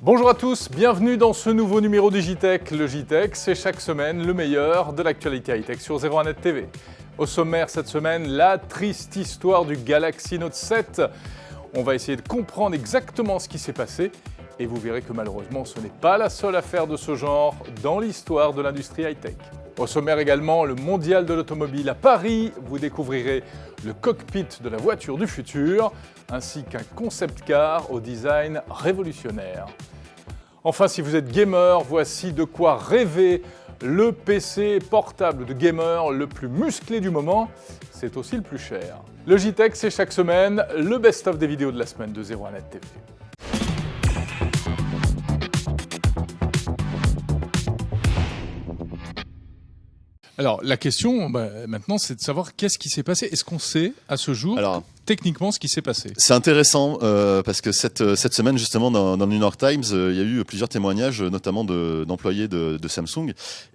Bonjour à tous, bienvenue dans ce nouveau numéro du JTech. Le JTech, c'est chaque semaine le meilleur de l'actualité high-tech sur 01net TV. Au sommaire cette semaine, la triste histoire du Galaxy Note 7. On va essayer de comprendre exactement ce qui s'est passé et vous verrez que malheureusement ce n'est pas la seule affaire de ce genre dans l'histoire de l'industrie high-tech. Au sommaire également, le mondial de l'automobile à Paris. Vous découvrirez le cockpit de la voiture du futur, ainsi qu'un concept car au design révolutionnaire. Enfin, si vous êtes gamer, voici de quoi rêver. Le PC portable de gamer le plus musclé du moment, c'est aussi le plus cher. Le JTech, c'est chaque semaine le best-of des vidéos de la semaine de 01net TV. Alors, la question maintenant, c'est de savoir qu'est-ce qui s'est passé. Est-ce qu'on sait, à ce jour, techniquement, ce qui s'est passé? C'est intéressant parce que cette semaine, justement, dans le New York Times, il y a eu plusieurs témoignages, notamment d'employés de Samsung.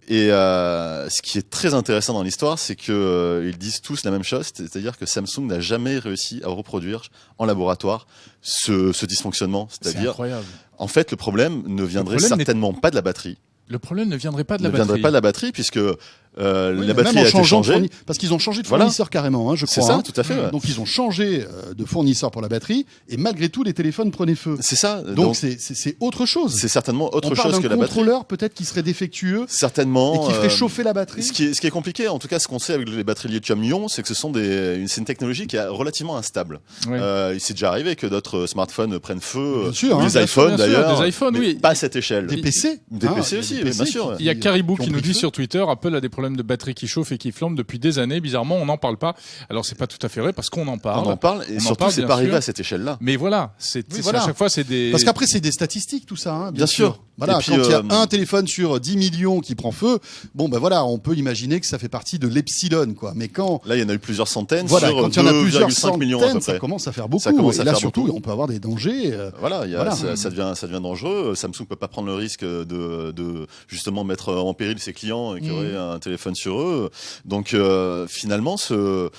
Et ce qui est très intéressant dans l'histoire, c'est qu'ils disent tous la même chose, c'est-à-dire que Samsung n'a jamais réussi à reproduire en laboratoire ce dysfonctionnement. C'est incroyable. En fait, le problème ne viendrait certainement pas de la batterie. Le problème ne viendrait pas de la batterie. Ne viendrait pas de la batterie puisque la batterie a été changée. Parce qu'ils ont changé de fournisseur carrément, hein, je crois. C'est ça, tout à fait. Ouais. Donc ils ont changé de fournisseur pour la batterie et malgré tout les téléphones prenaient feu. C'est ça. Donc c'est autre chose. C'est certainement autre chose que la batterie. On parle d'un contrôleur peut-être qui serait défectueux. Certainement. Et qui ferait chauffer la batterie. Ce qui est compliqué, en tout cas ce qu'on sait avec les batteries lithium-ion, c'est que c'est une technologie qui est relativement instable. Oui. Il s'est déjà arrivé que d'autres smartphones prennent feu. Bien sûr, des iPhones d'ailleurs. Des iPhones, oui. Pas à cette échelle. Des PC. Des PC aussi, bien sûr. Il y a Caribou qui nous dit sur Twitter, Apple a des problèmes de batterie qui chauffent et qui flambent depuis des années. Bizarrement, on n'en parle pas. Alors, c'est pas tout à fait vrai parce qu'on en parle. On en parle et surtout, c'est pas arrivé à cette échelle-là. Mais voilà, à chaque fois, c'est des... Parce qu'après, c'est des statistiques, tout ça. Hein, bien sûr. Voilà, puis, quand il y a un téléphone sur 10 millions qui prend feu, on peut imaginer que ça fait partie de l'epsilon, quoi. Mais quand... Là, il y en a eu plusieurs centaines sur quand il y en a plusieurs centaines, ça commence à faire beaucoup. Et là, surtout, on peut avoir des dangers. Ça devient dangereux. Samsung peut pas prendre le risque de justement mettre en péril ses clients qui auraient un téléphone sur eux. Donc, finalement, ce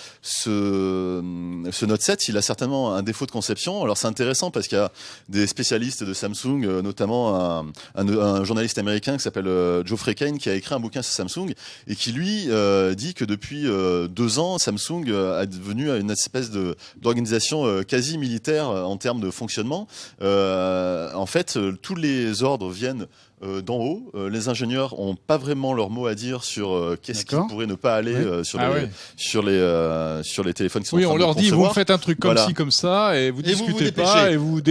Note 7, il a certainement un défaut de conception. Alors, c'est intéressant parce qu'il y a des spécialistes de Samsung, notamment un journaliste américain qui s'appelle Geoffrey Kane qui a écrit un bouquin sur Samsung et qui lui dit que depuis 2 ans Samsung est devenu une espèce d'organisation quasi militaire en termes de fonctionnement. En fait, tous les ordres viennent d'en haut. Les ingénieurs n'ont pas vraiment leur mot à dire sur qu'est-ce qui pourrait ne pas aller sur les téléphones qui sont en train de on leur dit, concevoir. vous faites un truc comme ci, comme ça, et vous discutez pas, et vous vous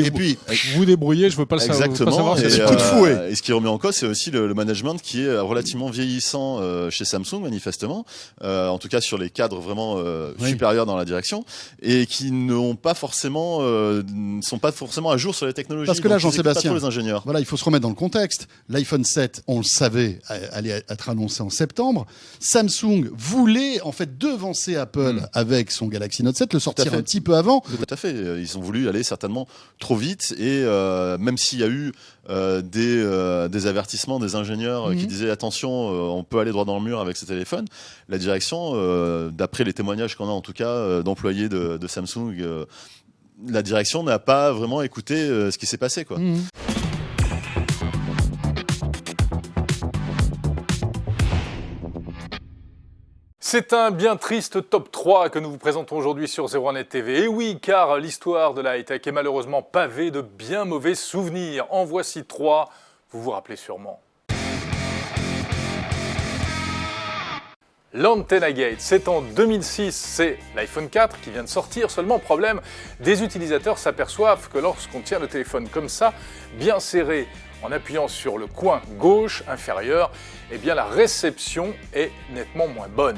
vous débrouillez, je veux pas le savoir. Exactement. C'est coup de fouet. Et ce qui est remis en cause, c'est aussi le management qui est relativement vieillissant chez Samsung, manifestement. En tout cas, sur les cadres vraiment supérieurs dans la direction, et qui sont pas forcément à jour sur les technologies. Parce que là, Jean-Sébastien, les ingénieurs. Voilà, il faut se remettre dans le contexte. L'iPhone 7, on le savait, allait être annoncé en septembre. Samsung voulait en fait devancer Apple avec son Galaxy Note 7, le sortir un petit peu avant. Tout à fait. Ils ont voulu aller certainement trop vite et même s'il y a eu des avertissements des ingénieurs qui disaient attention, on peut aller droit dans le mur avec ce téléphone, la direction, d'après les témoignages qu'on a en tout cas d'employés de Samsung, la direction n'a pas vraiment écouté ce qui s'est passé, quoi. C'est un bien triste top 3 que nous vous présentons aujourd'hui sur 01net TV. Et oui, car l'histoire de la high-tech est malheureusement pavée de bien mauvais souvenirs. En voici 3, vous vous rappelez sûrement. L'Antenna Gate, c'est en 2006, c'est l'iPhone 4 qui vient de sortir. Seulement, problème, des utilisateurs s'aperçoivent que lorsqu'on tient le téléphone comme ça, bien serré, en appuyant sur le coin gauche inférieur, eh bien la réception est nettement moins bonne.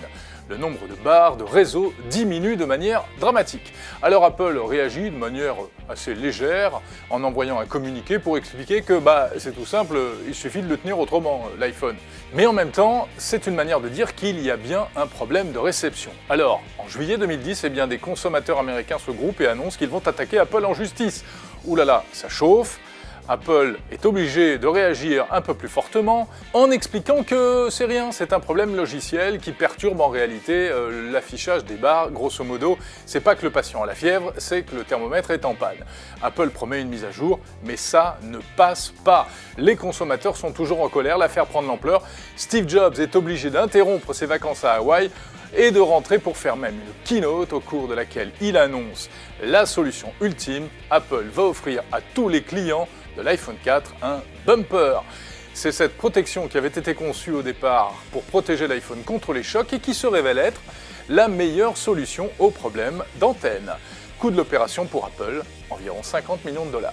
Le nombre de barres de réseau diminue de manière dramatique. Alors Apple réagit de manière assez légère en envoyant un communiqué pour expliquer que c'est tout simple, il suffit de le tenir autrement, l'iPhone. Mais en même temps, c'est une manière de dire qu'il y a bien un problème de réception. Alors, en juillet 2010, eh bien, des consommateurs américains se groupent et annoncent qu'ils vont attaquer Apple en justice. Ouh là là, ça chauffe. Apple est obligé de réagir un peu plus fortement en expliquant que c'est rien, c'est un problème logiciel qui perturbe en réalité l'affichage des barres. Grosso modo, c'est pas que le patient a la fièvre, c'est que le thermomètre est en panne. Apple promet une mise à jour, mais ça ne passe pas. Les consommateurs sont toujours en colère, l'affaire prend de l'ampleur. Steve Jobs est obligé d'interrompre ses vacances à Hawaï et de rentrer pour faire même une keynote au cours de laquelle il annonce la solution ultime. Apple va offrir à tous les clients de l'iPhone 4 un bumper. C'est cette protection qui avait été conçue au départ pour protéger l'iPhone contre les chocs et qui se révèle être la meilleure solution au problème d'antenne. Coût de l'opération pour Apple, environ 50 millions de dollars.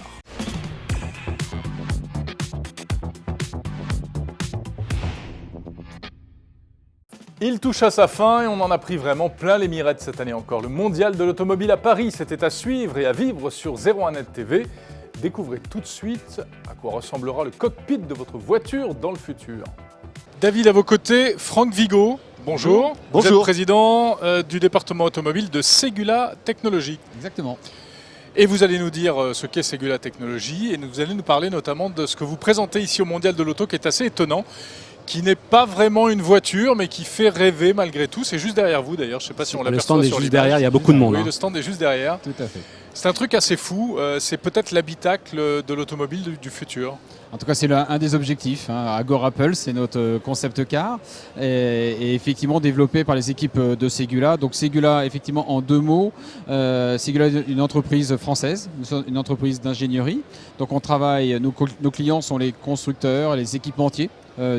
Il touche à sa fin et on en a pris vraiment plein les mirettes cette année encore. Le mondial de l'automobile à Paris, c'était à suivre et à vivre sur 01net TV. Découvrez tout de suite à quoi ressemblera le cockpit de votre voiture dans le futur. David, à vos côtés, Franck Vigo. Bonjour. Bonjour. Vous êtes président du département automobile de Segula Technologies. Exactement. Et vous allez nous dire ce qu'est Segula Technologies et vous allez nous parler notamment de ce que vous présentez ici au mondial de l'auto qui est assez étonnant, qui n'est pas vraiment une voiture mais qui fait rêver malgré tout. C'est juste derrière vous d'ailleurs, je ne sais pas si on l'aperçoit sur l'image. Le stand est juste derrière, il y a beaucoup de monde. Oui, le stand est juste derrière. Tout à fait. C'est un truc assez fou, c'est peut-être l'habitacle de l'automobile du futur. En tout cas, c'est un des objectifs. Agora Apple, c'est notre concept car et effectivement développé par les équipes de Segula. Donc Segula, effectivement, en deux mots, Segula est une entreprise française, une entreprise d'ingénierie. Donc on travaille, nos clients sont les constructeurs, les équipementiers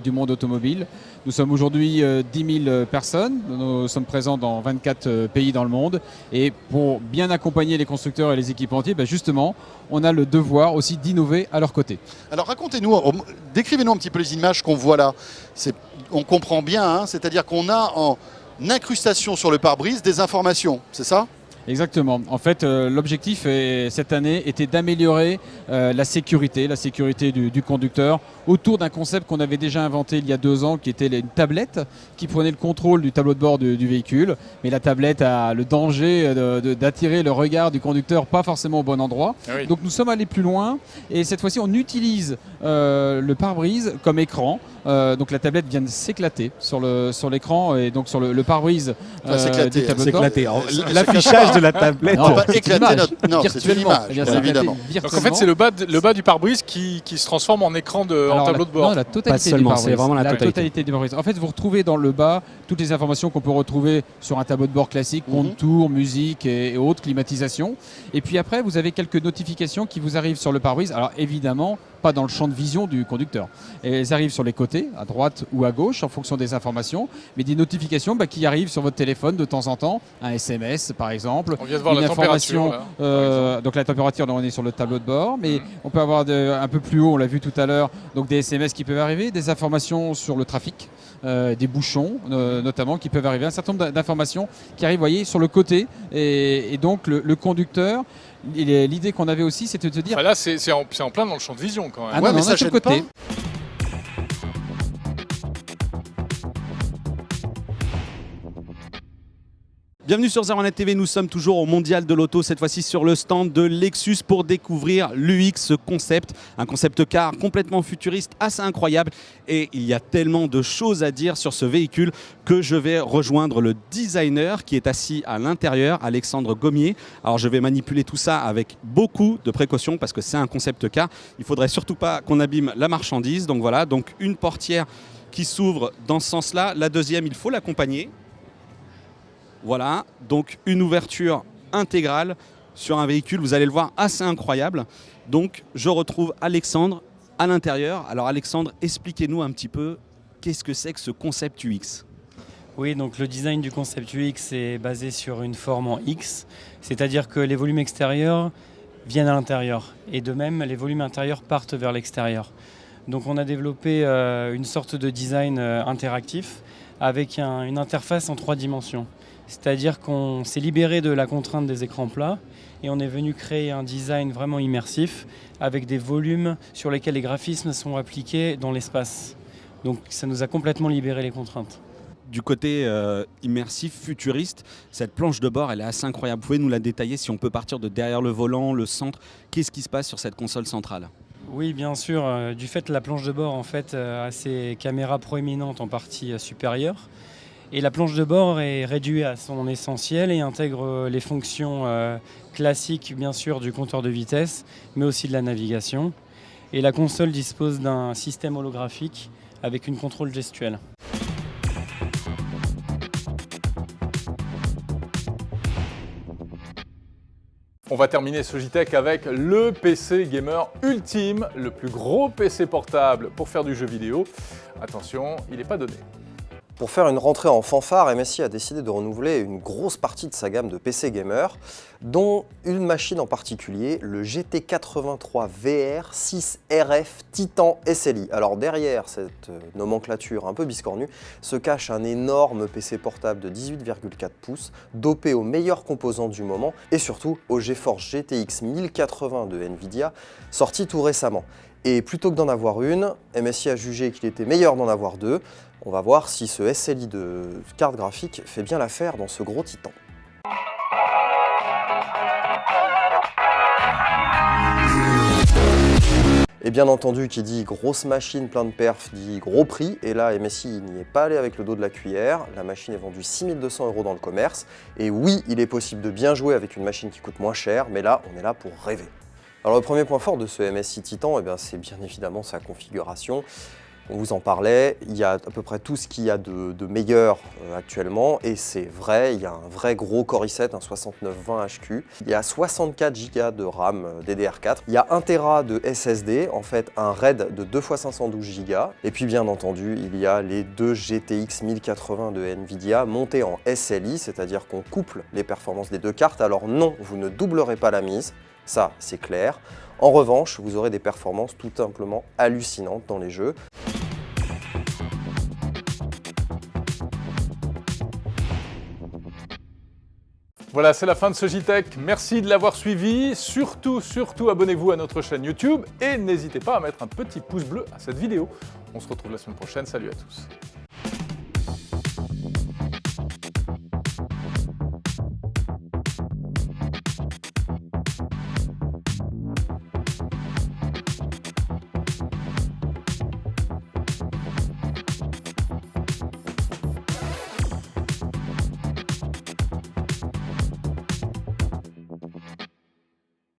du monde automobile. Nous sommes aujourd'hui 10 000 personnes, nous sommes présents dans 24 pays dans le monde et pour bien accompagner les constructeurs et les équipementiers, justement, on a le devoir aussi d'innover à leur côté. Alors racontez-nous, décrivez-nous un petit peu les images qu'on voit là. On comprend bien, c'est-à-dire qu'on a en incrustation sur le pare-brise des informations, c'est ça ? Exactement. En fait, l'objectif cette année était d'améliorer la sécurité du conducteur autour d'un concept qu'on avait déjà inventé il y a 2 ans, qui était une tablette qui prenait le contrôle du tableau de bord du véhicule. Mais la tablette a le danger d'attirer le regard du conducteur pas forcément au bon endroit. Oui. Donc nous sommes allés plus loin et cette fois-ci on utilise le pare-brise comme écran. Donc la tablette vient de s'éclater sur l'écran et donc sur le pare-brise du tableau de bord. L'affichage de la tablette. Non, pas c'est éclater une image. notre... Non, c'est une image, Eh bien, c'est évidemment. Donc en fait, c'est le bas du pare-brise qui se transforme en écran en tableau de bord. Non, la totalité Pas seulement, du pare-brise. c'est vraiment la totalité. Du pare-brise. En fait, vous retrouvez dans le bas toutes les informations qu'on peut retrouver sur un tableau de bord classique, contour, musique et autres, climatisation. Et puis après, vous avez quelques notifications qui vous arrivent sur le pare-brise. Alors évidemment, pas dans le champ de vision du conducteur. Et elles arrivent sur les côtés, à droite ou à gauche, en fonction des informations, mais des notifications qui arrivent sur votre téléphone de temps en temps, un SMS par exemple. On vient de voir une la température. information, donc la température, on est sur le tableau de bord, mais on peut avoir un peu plus haut, on l'a vu tout à l'heure, donc des SMS qui peuvent arriver, des informations sur le trafic, des bouchons notamment qui peuvent arriver, un certain nombre d'informations qui arrivent, voyez, sur le côté, et donc le conducteur. L'idée qu'on avait aussi, c'était de se dire... Enfin, là, c'est en plein dans le champ de vision quand même. Ah non, mais on ça est sur le gêne côté. Bienvenue sur 01net TV, nous sommes toujours au mondial de l'auto, cette fois-ci sur le stand de Lexus pour découvrir l'UX, ce concept, un concept car complètement futuriste, assez incroyable. Et il y a tellement de choses à dire sur ce véhicule que je vais rejoindre le designer qui est assis à l'intérieur, Alexandre Gommier. Alors je vais manipuler tout ça avec beaucoup de précautions parce que c'est un concept car. Il ne faudrait surtout pas qu'on abîme la marchandise. Donc voilà, donc une portière qui s'ouvre dans ce sens-là. La deuxième, il faut l'accompagner. Voilà, donc une ouverture intégrale sur un véhicule, vous allez le voir, assez incroyable. Donc je retrouve Alexandre à l'intérieur. Alors Alexandre, expliquez-nous un petit peu qu'est-ce que c'est que ce concept UX. Oui, donc le design du concept UX est basé sur une forme en X, c'est-à-dire que les volumes extérieurs viennent à l'intérieur et de même les volumes intérieurs partent vers l'extérieur. Donc on a développé une sorte de design interactif avec une interface en 3 dimensions. C'est-à-dire qu'on s'est libéré de la contrainte des écrans plats et on est venu créer un design vraiment immersif avec des volumes sur lesquels les graphismes sont appliqués dans l'espace. Donc ça nous a complètement libéré les contraintes. Du côté immersif, futuriste, cette planche de bord, elle est assez incroyable. Vous pouvez nous la détailler si on peut partir de derrière le volant, le centre. Qu'est-ce qui se passe sur cette console centrale ? Oui, bien sûr. Du fait, la planche de bord en fait, a ses caméras proéminentes en partie supérieure. Et la planche de bord est réduite à son essentiel et intègre les fonctions classiques, bien sûr, du compteur de vitesse, mais aussi de la navigation. Et la console dispose d'un système holographique avec une contrôle gestuelle. On va terminer ce JTech avec le PC gamer ultime, le plus gros PC portable pour faire du jeu vidéo. Attention, il n'est pas donné. Pour faire une rentrée en fanfare, MSI a décidé de renouveler une grosse partie de sa gamme de PC gamer, dont une machine en particulier, le GT83 VR 6RF Titan SLI. Alors derrière cette nomenclature un peu biscornue se cache un énorme PC portable de 18,4 pouces, dopé aux meilleurs composants du moment et surtout au GeForce GTX 1080 de Nvidia, sorti tout récemment. Et plutôt que d'en avoir une, MSI a jugé qu'il était meilleur d'en avoir deux. On va voir si ce SLI de carte graphique fait bien l'affaire dans ce gros titan. Et bien entendu, qui dit grosse machine, plein de perfs, dit gros prix. Et là, MSI n'y est pas allé avec le dos de la cuillère. La machine est vendue 6 200 € dans le commerce. Et oui, il est possible de bien jouer avec une machine qui coûte moins cher, mais là, on est là pour rêver. Alors le premier point fort de ce MSI Titan, c'est bien évidemment sa configuration. On vous en parlait, il y a à peu près tout ce qu'il y a de meilleur actuellement, et c'est vrai, il y a un vrai gros Core i7, un 6920 HQ. Il y a 64 Go de RAM DDR4, il y a 1 Tera de SSD, en fait un RAID de 2 x 512 Go, et puis bien entendu, il y a les deux GTX 1080 de Nvidia montés en SLI, c'est-à-dire qu'on couple les performances des deux cartes. Alors non, vous ne doublerez pas la mise, ça c'est clair. En revanche, vous aurez des performances tout simplement hallucinantes dans les jeux. Voilà, c'est la fin de ce JTech. Merci de l'avoir suivi. Surtout, abonnez-vous à notre chaîne YouTube et n'hésitez pas à mettre un petit pouce bleu à cette vidéo. On se retrouve la semaine prochaine. Salut à tous.